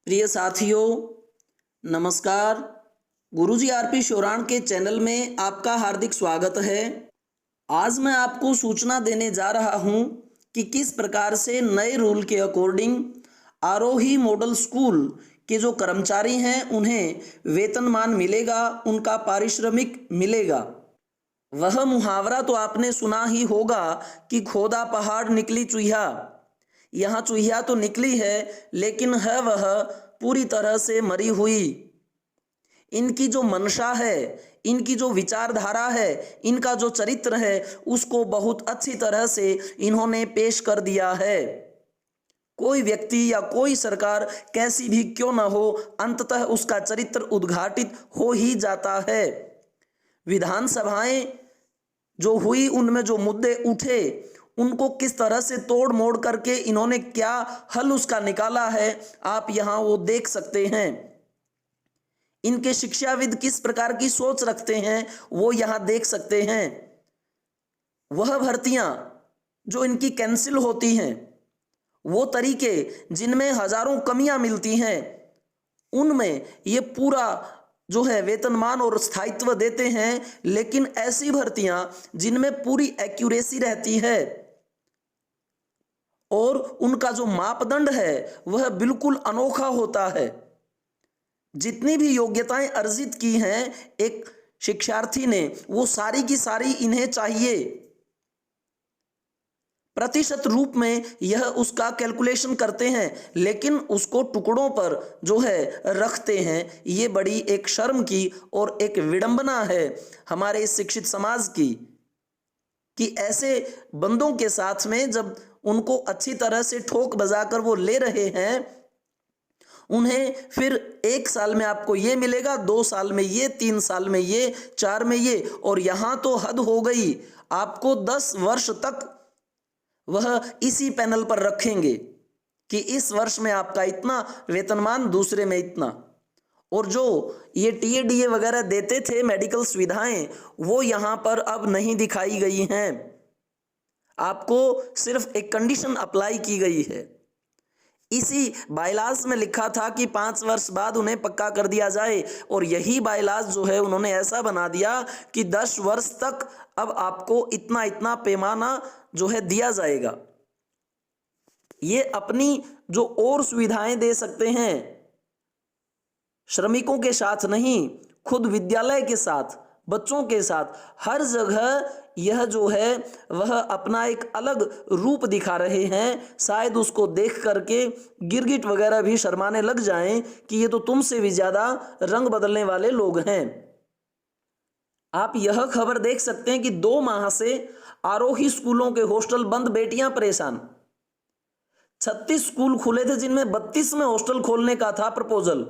प्रिय साथियों, नमस्कार। गुरुजी आरपी शोराण के चैनल में आपका हार्दिक स्वागत है। आज मैं आपको सूचना देने जा रहा हूं कि किस प्रकार से नए रूल के अकॉर्डिंग आरोही मॉडल स्कूल के जो कर्मचारी हैं उन्हें वेतनमान मिलेगा, उनका पारिश्रमिक मिलेगा। वह मुहावरा तो आपने सुना ही होगा कि खोदा पहाड़ निकली चूहिया। यहाँ चूहिया तो निकली है, लेकिन है वह पूरी तरह से मरी हुई। इनकी जो मंशा है, इनकी जो विचारधारा है, इनका जो चरित्र है, उसको बहुत अच्छी तरह से इन्होंने पेश कर दिया है। कोई व्यक्ति या कोई सरकार कैसी भी क्यों न हो, अंततः उसका चरित्र उद्घाटित हो ही जाता है। विधानसभाएं जो हुई, उनमें जो मुद्दे उठे, उनको किस तरह से तोड़ मोड़ करके इन्होंने क्या हल उसका निकाला है, आप यहां वो देख सकते हैं। इनके शिक्षाविद किस प्रकार की सोच रखते हैं, वो यहां देख सकते हैं। वह भर्तियां जो इनकी कैंसिल होती हैं, वो तरीके जिनमें हजारों कमियां मिलती हैं, उनमें ये पूरा जो है वेतनमान और स्थायित्व देते हैं। लेकिन ऐसी भर्तियां जिनमें पूरी एक्यूरेसी रहती है और उनका जो मापदंड है वह बिल्कुल अनोखा होता है। जितनी भी योग्यताएं अर्जित की हैं एक शिक्षार्थी ने, वो सारी की सारी इन्हें चाहिए। प्रतिशत रूप में यह उसका कैलकुलेशन करते हैं, लेकिन उसको टुकड़ों पर जो है रखते हैं। ये बड़ी एक शर्म की और एक विडंबना है हमारे शिक्षित समाज की, कि ऐसे बंदों के साथ में जब उनको अच्छी तरह से ठोक बजाकर वो ले रहे हैं, उन्हें फिर 1 साल में आपको ये मिलेगा, 2 साल में ये, 3 साल में ये, 4 में ये, और यहां तो हद हो गई, आपको 10 वर्ष तक वह इसी पैनल पर रखेंगे कि इस वर्ष में आपका इतना वेतनमान, दूसरे में इतना। और जो ये टीएडीए वगैरह देते थे मेडिकल सुविधाएं, वो यहां पर अब नहीं दिखाई गई हैं। आपको सिर्फ एक कंडीशन अप्लाई की गई है। इसी बायलाज में लिखा था कि 5 वर्ष बाद उन्हें पक्का कर दिया जाए, और यही बायलाज जो है उन्होंने ऐसा बना दिया कि 10 वर्ष तक अब आपको इतना इतना पैमाना जो है दिया जाएगा। ये अपनी जो और सुविधाएं दे सकते हैं, श्रमिकों के साथ नहीं, खुद विद्यालय के साथ, बच्चों के साथ, हर जगह यह जो है वह अपना एक अलग रूप दिखा रहे हैं। शायद उसको देख करके गिरगिट वगैरह भी शर्माने लग जाएं कि ये तो तुमसे भी ज्यादा रंग बदलने वाले लोग हैं। आप यह खबर देख सकते हैं कि 2 माह से आरोही स्कूलों के हॉस्टल बंद, बेटियां परेशान। 36 स्कूल खुले थे जिनमें 32 में हॉस्टल खोलने का था प्रपोजल।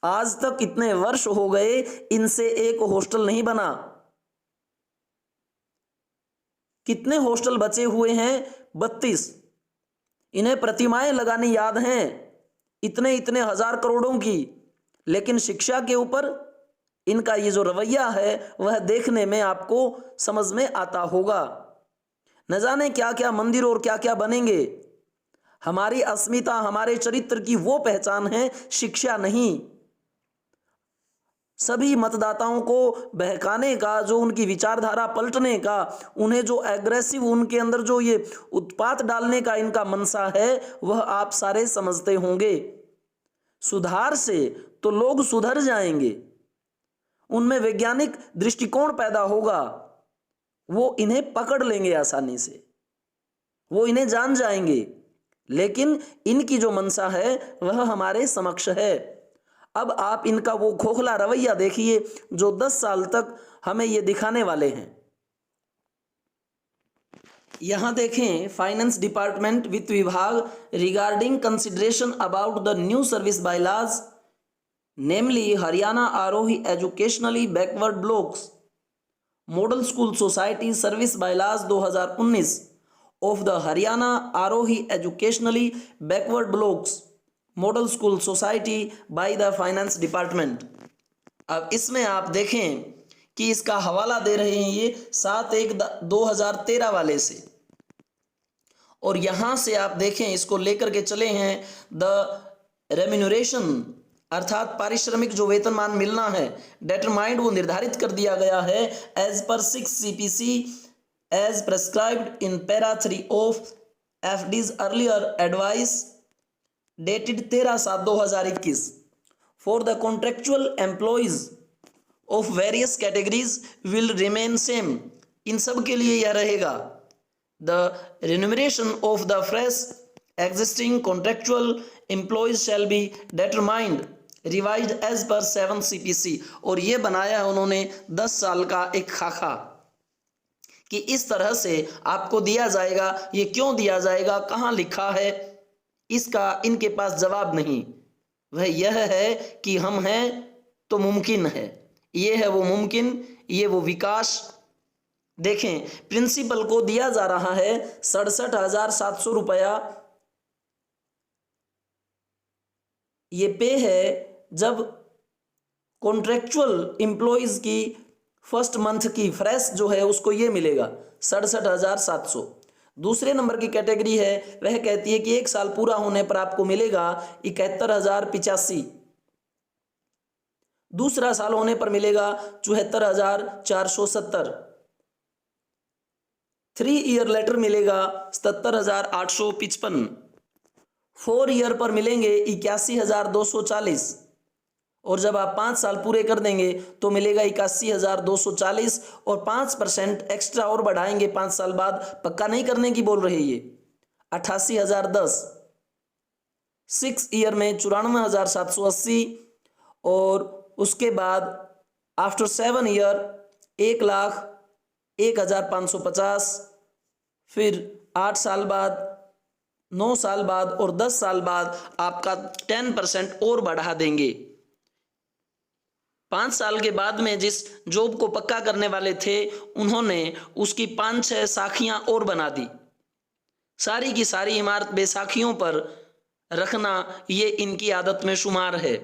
आज तक कितने वर्ष हो गए, इनसे एक हॉस्टल नहीं बना। कितने हॉस्टल बचे हुए हैं? 32। इन्हें प्रतिमाएं लगानी याद हैं, इतने इतने हजार करोड़ों की, लेकिन शिक्षा के ऊपर इनका ये जो रवैया है वह देखने में आपको समझ में आता होगा। न जाने क्या क्या मंदिर और क्या क्या बनेंगे। हमारी अस्मिता, हमारे चरित्र की वो पहचान है, शिक्षा नहीं। सभी मतदाताओं को बहकाने का, जो उनकी विचारधारा पलटने का, उन्हें जो एग्रेसिव, उनके अंदर जो ये उत्पात डालने का इनका मनसा है, वह आप सारे समझते होंगे। सुधार से तो लोग सुधर जाएंगे, उनमें वैज्ञानिक दृष्टिकोण पैदा होगा, वो इन्हें पकड़ लेंगे आसानी से, वो इन्हें जान जाएंगे। लेकिन इनकी जो मनसा है वह हमारे समक्ष है। अब आप इनका वो खोखला रवैया देखिए जो 10 साल तक हमें ये दिखाने वाले हैं। यहां देखें, फाइनेंस डिपार्टमेंट, वित्त विभाग, regarding consideration about the new service bylaws, namely Haryana Aarohi educationally backward blocks model school society service bylaws 2019 of the Haryana Aarohi educationally backward blocks model school society by the finance department. अब इसमें आप देखें कि इसका हवाला दे रहे हैं ये 7/1/2013 वाले से, और यहां से आप देखें इसको लेकर के चले हैं द रेम्यूनरेशन अर्थात पारिश्रमिक जो वेतनमान मिलना है, डेटरमाइंड वो निर्धारित कर दिया गया है एज पर 6 CPC as prescribed in para 3 of FD's earlier advice dated 13/7/2021 for the contractual employees of various categories will remain same. इन सब के लिए यह रहेगा the remuneration of the fresh existing contractual employees shall be determined revised as per 7 CPC। और ये बनाया है उन्होंने 10 साल का एक खाका कि इस तरह से आपको दिया जाएगा। ये क्यों दिया जाएगा, कहाँ लिखा है, इसका इनके पास जवाब नहीं। वह यह है कि हम हैं तो मुमकिन है, ये है वो मुमकिन, ये वो विकास। देखें, प्रिंसिपल को दिया जा रहा है 67,700 रुपया, ये पे है जब कॉन्ट्रेक्चुअल एम्प्लॉयज की फर्स्ट मंथ की फ्रेश जो है उसको ये मिलेगा 67,700। दूसरे नंबर की कैटेगरी है वह कहती है कि एक साल पूरा होने पर आपको मिलेगा 71,085। दूसरा साल होने पर मिलेगा 74,470। 3 ईयर लेटर मिलेगा 77,855। 4 ईयर पर मिलेंगे 81,240। और जब आप 5 साल पूरे कर देंगे तो मिलेगा 81,240 और 5% एक्स्ट्रा और बढ़ाएंगे 5 साल बाद, पक्का नहीं करने की बोल रहे ये, 88,010। 6 ईयर में 94,780 और उसके बाद आफ्टर 7 ईयर 1,01,550। फिर 8 साल बाद, 9 साल बाद और 10 साल बाद आपका 10% और बढ़ा देंगे। 5 साल के बाद में जिस जॉब को पक्का करने वाले थे उन्होंने उसकी 5-6 साखियां और बना दी। सारी की सारी इमारत बेसाखियों पर रखना ये इनकी आदत में शुमार है।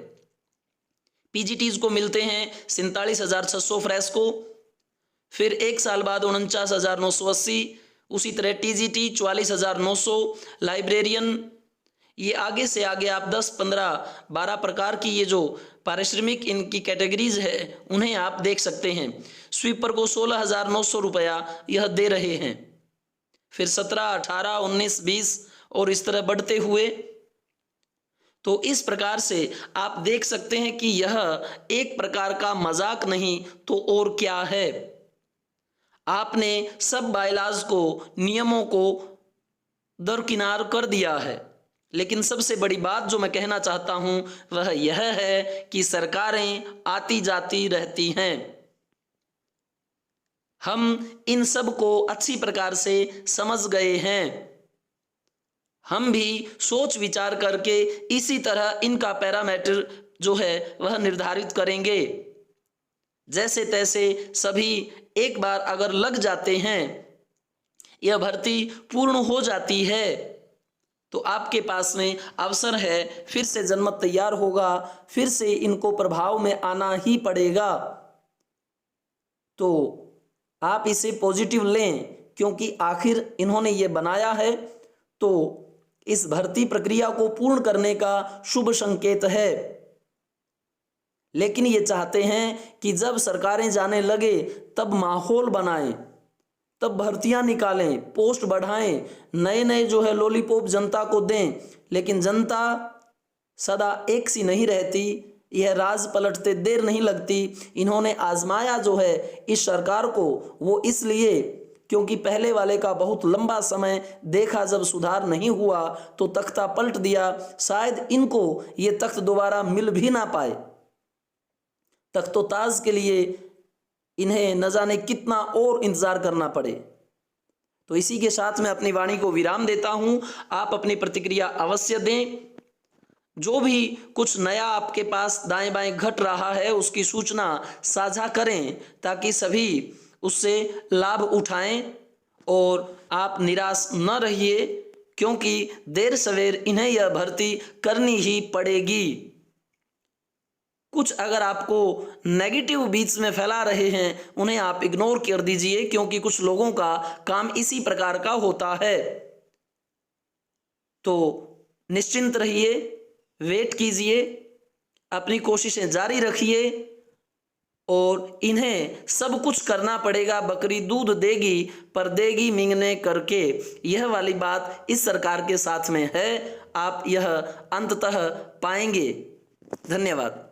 पीजीटीज को मिलते हैं 47,600 फ्रेश को, फिर 1 साल बाद 49,980। उसी तरह टीजीटी 44,900। लाइब्रेरियन, ये आगे से आगे आप 10, 15, 12 प्रकार की ये जो पारिश्रमिक इनकी कैटेगरीज है उन्हें आप देख सकते हैं। स्वीपर को 16,900 रुपया यह दे रहे हैं, फिर 17, 18, 19, 20 और इस तरह बढ़ते हुए। तो इस प्रकार से आप देख सकते हैं कि यह एक प्रकार का मजाक नहीं तो और क्या है। आपने सब बायलाज को, नियमों को दरकिनार कर दिया है। लेकिन सबसे बड़ी बात जो मैं कहना चाहता हूं वह यह है कि सरकारें आती जाती रहती हैं। हम इन सब को अच्छी प्रकार से समझ गए हैं। हम भी सोच विचार करके इसी तरह इनका पैरामीटर जो है वह निर्धारित करेंगे। जैसे तैसे सभी एक बार अगर लग जाते हैं, यह भर्ती पूर्ण हो जाती है, तो आपके पास में अवसर है, फिर से जनमत तैयार होगा, फिर से इनको प्रभाव में आना ही पड़ेगा। तो आप इसे पॉजिटिव लें, क्योंकि आखिर इन्होंने ये बनाया है तो इस भर्ती प्रक्रिया को पूर्ण करने का शुभ संकेत है। लेकिन ये चाहते हैं कि जब सरकारें जाने लगे तब माहौल बनाएं, तब भर्तियां निकालें, पोस्ट बढ़ाएं, नए नए जो है लॉलीपॉप जनता को दें। लेकिन जनता सदा एक सी नहीं रहती, यह राज पलटते देर नहीं लगती। इन्होंने आजमाया जो है इस सरकार को, वो इसलिए क्योंकि पहले वाले का बहुत लंबा समय देखा, जब सुधार नहीं हुआ तो तख्ता पलट दिया। शायद इनको ये तख्त दोबारा मिल भी ना पाए। तख्तोताज के लिए इन्हें न जाने कितना और इंतजार करना पड़े। तो इसी के साथ मैं अपनी वाणी को विराम देता हूं। आप अपनी प्रतिक्रिया अवश्य दें। जो भी कुछ नया आपके पास दाएं बाएं घट रहा है उसकी सूचना साझा करें, ताकि सभी उससे लाभ उठाएं और आप निराश न रहिए, क्योंकि देर सवेर इन्हें यह भर्ती करनी ही पड़ेगी। कुछ अगर आपको नेगेटिव बीच में फैला रहे हैं उन्हें आप इग्नोर कर दीजिए, क्योंकि कुछ लोगों का काम इसी प्रकार का होता है। तो निश्चिंत रहिए, वेट कीजिए, अपनी कोशिशें जारी रखिए और इन्हें सब कुछ करना पड़ेगा। बकरी दूध देगी पर देगी मिंगने करके, यह वाली बात इस सरकार के साथ में है। आप यह अंततः पाएंगे। धन्यवाद।